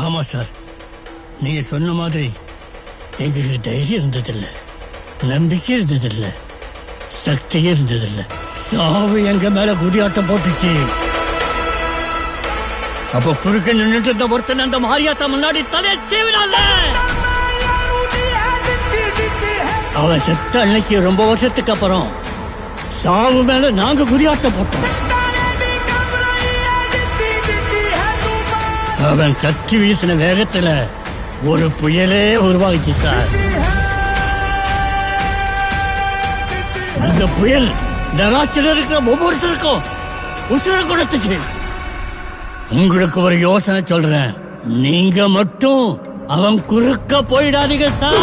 ஆமா சார், நீங்க சொன்ன மாதிரி எங்களுக்கு தைரியம் இருந்ததில்ல, நம்பிக்கை இருந்ததில்ல, சக்தியே இருந்ததில்ல. சாவு எங்க மேல குதியாட்டம் போட்டுச்சு. அப்ப குறுக்க நின்றுட்டு இருந்த ஒருத்தன் அந்த மாரியாத்தா முன்னாடி தலையை சீவினால. அவன் செத்த அன்னைக்கு ரொம்ப வருஷத்துக்கு அப்புறம் சாவு மேல நாங்க குதியாட்டம் போட்டோம். அவன் கத்தி வீசின வேகத்துல ஒரு புயலே உருவாகிச்சு சார். அந்த புயல் நராட்சியில் இருக்கிற ஒவ்வொருத்தருக்கும் உசுர கொடுத்துச்சு. உங்களுக்கு ஒரு யோசனை சொல்றேன், நீங்க மட்டும் அவன் குறுக்க போயிடாதீங்க சார்.